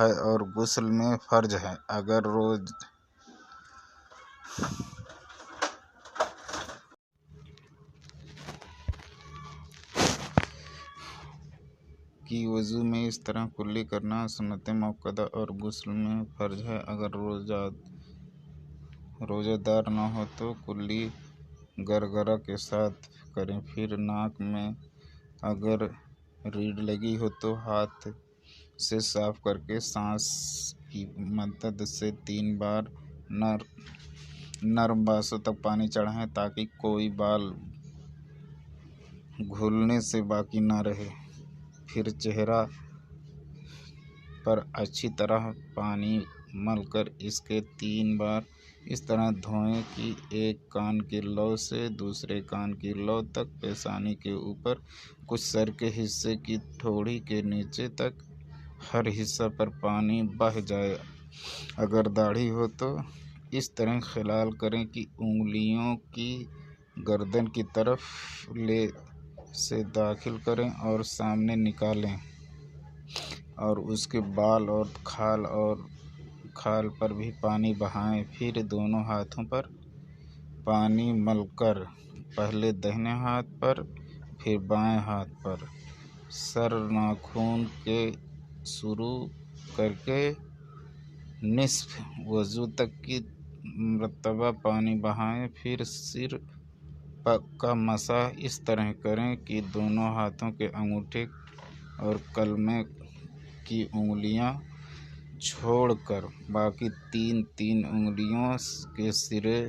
ہے اور غسل میں فرض ہے۔ اگر روز کی وضو میں اس طرح کلی کرنا سنت موقدہ اور غسل میں فرض ہے۔ اگر روزہ دار نہ ہو تو کلی گرگرہ کے ساتھ کریں۔ پھر ناک میں اگر ریڑھ لگی ہو تو ہاتھ سے صاف کر کے سانس کی مدد سے 3 بار نرم باسوں تک پانی چڑھائیں تاکہ کوئی بال گھلنے سے باقی نہ رہے۔ پھر چہرہ پر اچھی طرح پانی مل کر اس کے 3 بار اس طرح دھوئیں کہ ایک کان کی لو سے دوسرے کان کی لو تک پیشانی کے اوپر کچھ سر کے حصے کی ٹھوڑی کے نیچے تک ہر حصہ پر پانی بہہ جائے۔ اگر داڑھی ہو تو اس طرح خلال کریں کہ انگلیوں کی گردن کی طرف لے سے داخل کریں اور سامنے نکالیں اور اس کے بال اور کھال پر بھی پانی بہائیں۔ پھر دونوں ہاتھوں پر پانی مل کر پہلے داہنے ہاتھ پر پھر بائیں ہاتھ پر سر ناخن کے شروع کر کے نصف وضو تک کی مرتبہ پانی بہائیں۔ پھر سر کا مسح اس طرح کریں کہ دونوں ہاتھوں کے انگوٹھے اور کلمے کی انگلیاں چھوڑ کر باقی 3 انگلیوں کے سرے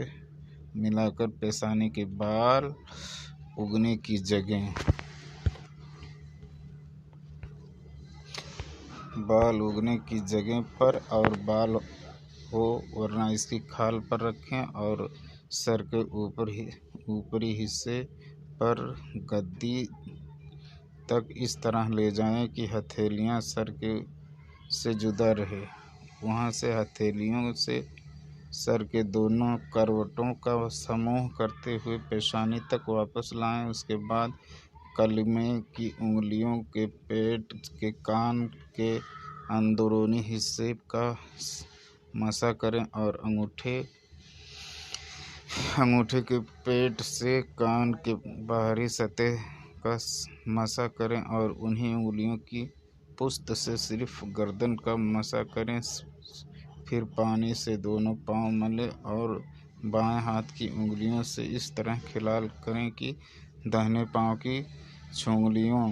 ملا کر پیشانی کے بال اگنے کی جگہ پر اور بال ہو ورنہ اس کی کھال پر رکھیں اور سر کے اوپری حصے پر گدی تک اس طرح لے جائیں کہ ہتھیلیاں سر سے جدا رہیں۔ وہاں سے ہتھیلیوں سے سر کے دونوں کروٹوں کا سموہ کرتے ہوئے پیشانی تک واپس لائیں۔ اس کے بعد کلمے کی انگلیوں کے پیٹ کے کان کے اندرونی حصے کا مسح کریں اور انگوٹھے کے پیٹ سے کان کی باہری سطح کا مسح کریں اور انہی انگلیوں کی پشت سے صرف گردن کا مسح کریں۔ پھر پانی سے دونوں پاؤں ملیں اور بائیں ہاتھ کی انگلیوں سے اس طرح خلال کریں کہ داہنے پاؤں کی چونگلیوں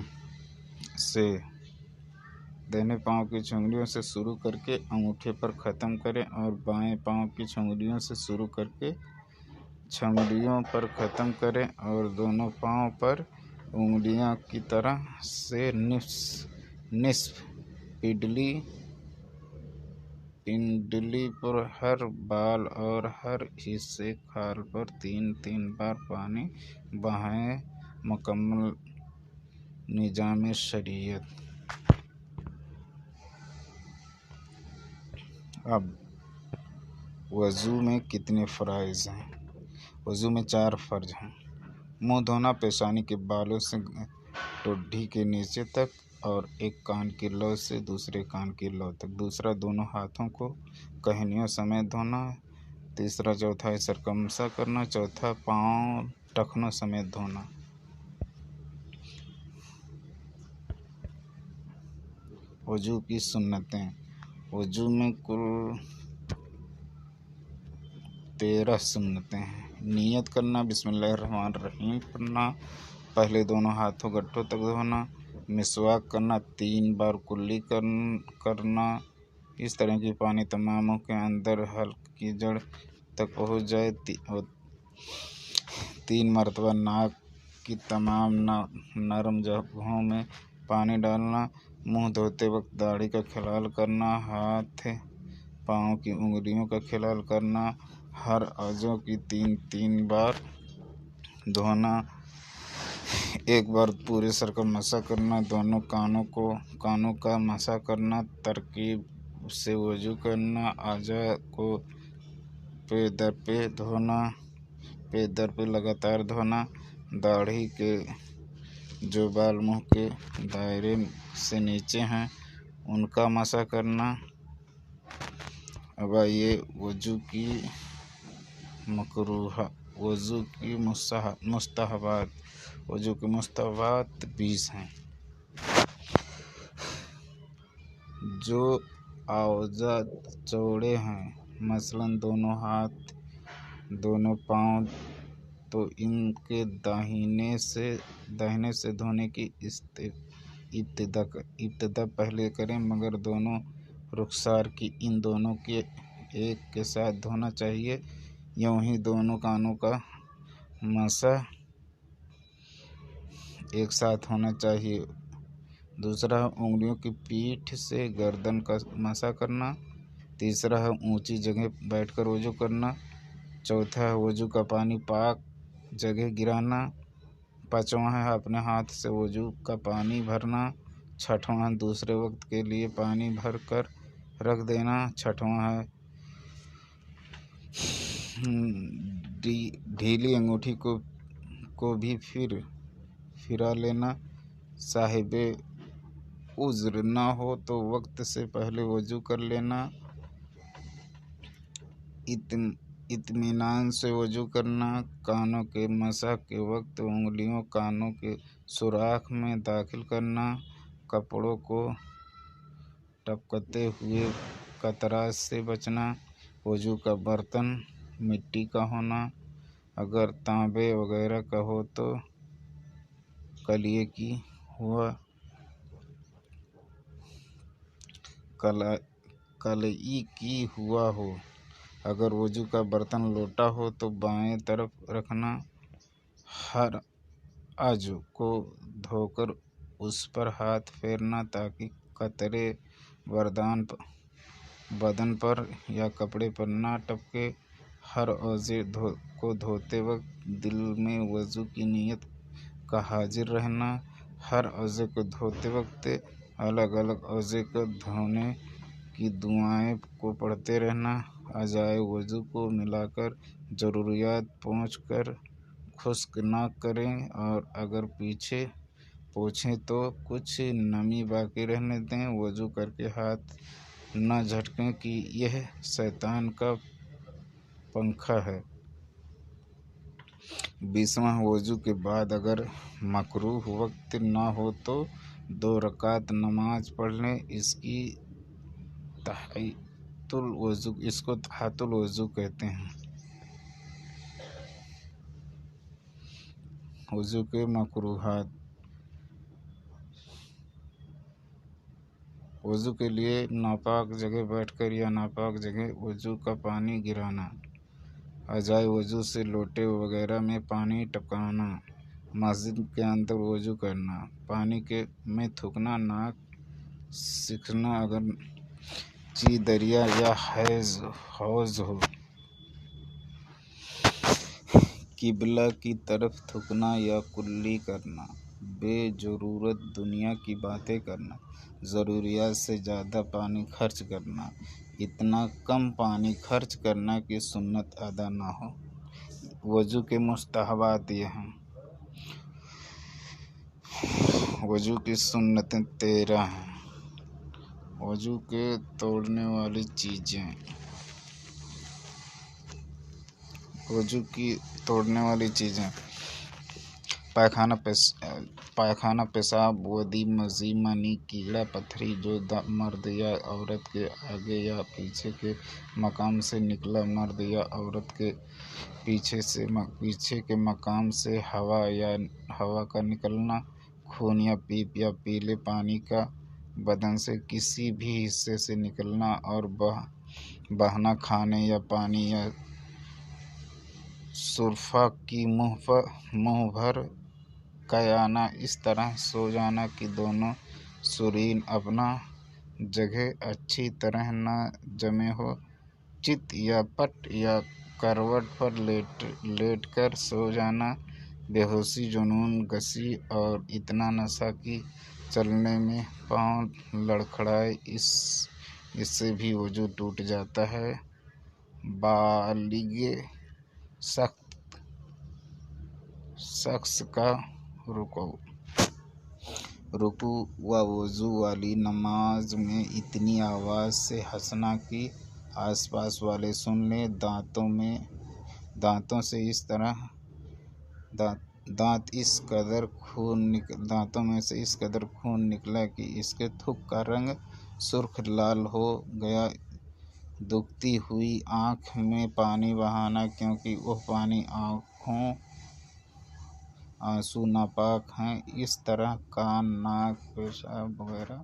سے شروع کر کے انگوٹھے پر ختم کریں اور بائیں پاؤں کی چونگلیوں سے شروع کر کے چھمڑیوں پر ختم کریں اور دونوں پاؤں پر انگلیاں کی طرح سے نصف پنڈلی پر ہر بال اور ہر حصے کھال پر 3 بار پانی بہائیں۔ مکمل نظام شریعت۔ اب وضو میں کتنے فرائض ہیں؟ وضو میں 4 فرض ہیں۔ منہ دھونا پیشانی کے بالوں سے ٹھوڑی کے نیچے تک اور ایک کان کی لو سے دوسرے کان کی لو تک۔ دوسرا دونوں ہاتھوں کو کہنیوں سمیت دھونا۔ تیسرا چوتھائی سر کا مسح کرنا۔ چوتھا پاؤں ٹخنوں سمیت دھونا۔ وضو کی سنتیں۔ وضو میں کل 13 سنتیں ہیں۔ نیت کرنا، بسم اللہ الرحمن الرحیم پڑھنا، پہلے دونوں ہاتھوں گٹھوں تک دھونا، مسواک کرنا، 3 بار کلی کرنا اس طرح کہ پانی تمام منہ کے اندر حلق کی جڑ تک پہنچ جائے، 3 مرتبہ ناک کی تمام نرم جگہوں میں پانی ڈالنا، منہ دھوتے وقت داڑھی کا خلال کرنا، ہاتھ پاؤں کی انگلیوں کا خلال کرنا، ہر عضو کی 3 بار دھونا، ایک بار پورے سر کا مسح کرنا، دونوں کانوں کا مسح کرنا، ترتیب سے وضو کرنا، اعضاء کو پے در پے لگاتار دھونا، داڑھی کے جو بال منہ کے دائرے سے نیچے ہیں ان کا مسح کرنا۔ اب آئیے وضو کی مستحبات۔ وضو کی مستحبات 20 ہیں۔ جو اعضاء چوڑے ہیں، مثلاً دونوں ہاتھ، دونوں پاؤں، تو ان کے داہنے سے دھونے کی ابتدا پہلے کریں، مگر دونوں رخسار کی ان دونوں کے ایک کے ساتھ دھونا چاہیے۔ یوں ہی دونوں کانوں کا مسح ایک ساتھ ہونا چاہیے۔ دوسرا ہے انگلیوں کی پیٹھ سے گردن کا مسح کرنا۔ تیسرا ہے اونچی جگہ بیٹھ کر وضو کرنا۔ چوتھا ہے وضو کا پانی پاک جگہ گرانا۔ پانچواں ہے اپنے ہاتھ سے وضو کا پانی بھرنا۔ چھٹواں ہے دوسرے وقت کے لیے پانی بھر کر رکھ دینا۔ چھٹواں ہے ڈھیلی انگوٹھی کو بھی پھرا لینا۔ صاحب عذر نہ ہو تو وقت سے پہلے وضو کر لینا۔ اطمینان سے وضو کرنا۔ کانوں کے مسح کے وقت انگلیوں کانوں کے سوراخ میں داخل کرنا۔ کپڑوں کو ٹپکتے ہوئے قطرات سے بچنا۔ وضو کا برتن مٹی کا ہونا، اگر تانبے وغیرہ کا ہو تو کلئی کی ہوا ہو۔ اگر وضو کا برتن لوٹا ہو تو بائیں طرف رکھنا۔ ہر عضو کو دھو کر اس پر ہاتھ پھیرنا تاکہ قطرے بدن پر یا کپڑے پر نہ ٹپکے۔ ہر عضو کو دھوتے وقت دل میں وضو کی نیت کا حاضر رہنا۔ ہر عضو کو دھوتے وقت الگ الگ عضو کو دھونے کی دعائیں کو پڑھتے رہنا۔ اعضائے وضو کو ملا کر ضروریات پوچھ کر خشک نہ کریں، اور اگر پوچھیں تو کچھ نمی باقی رہنے دیں۔ وضو کرکے ہاتھ نہ جھٹکیں کہ یہ شیطان کا پنکھا ہے۔ 20واں وضو کے بعد اگر مکروہ وقت نہ ہو تو 2 رکعت نماز پڑھ لیں۔ اس کو تحیۃ الوضو کہتے ہیں۔ وضو کے مکروہات۔ وضو کے لیے ناپاک جگہ بیٹھ کر یا ناپاک جگہ وضو کا پانی گرانا۔ اعضائے وضو سے لوٹے وغیرہ میں پانی ٹپکانا۔ مسجد کے اندر وضو کرنا۔ پانی میں تھوکنا۔ ناک سکھنا اگر چی دریا یا حوض ہو۔ قبلہ کی طرف تھوکنا یا کلی کرنا۔ بے ضرورت دنیا کی باتیں کرنا۔ ضروریات سے زیادہ پانی خرچ کرنا۔ اتنا کم پانی خرچ کرنا کہ سنت ادا نہ ہو۔ وضو کے مستحبات یہ ہیں۔ وضو کی سنتیں 13 ہیں۔ وضو کے توڑنے والی چیزیں۔ وضو کی توڑنے والی چیزیں: پائخانہ، پیشاب، ودی، مزی، منی، کیڑا پتھری جو مرد یا عورت کے آگے یا پیچھے کے مقام سے نکلا، مرد یا عورت کے پیچھے کے مقام سے ہوا کا نکلنا، خون یا پیپ یا پیلے پانی کا بدن سے کسی بھی حصے سے نکلنا اور بہنا، کھانے یا پانی یا سرفہ کی منہ بھر کیانا، اس طرح سو جانا کہ دونوں سرین اپنا جگہ اچھی طرح نہ جمے ہو، چت یا پٹ یا کروٹ پر لیٹ کر سو جانا، بے ہوشی، جنون گسی اور اتنا نشہ کہ چلنے میں پاؤں لڑکھڑائے، اس سے بھی وضو ٹوٹ جاتا ہے۔ بالغ شخص کا رکوع رکوع و وضو والی نماز میں اتنی آواز سے ہنسنا کہ آس پاس والے سن لیں، دانتوں میں سے اس قدر خون نکلا کہ اس کے تھوک کا رنگ سرخ لال ہو گیا، دکھتی ہوئی آنکھ میں پانی بہانا کیونکہ وہ پانی آنسو ناپاک ہیں، اس طرح کان، ناک، پیشاب وغیرہ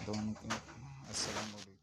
دونوں کے۔ السلام علیکم۔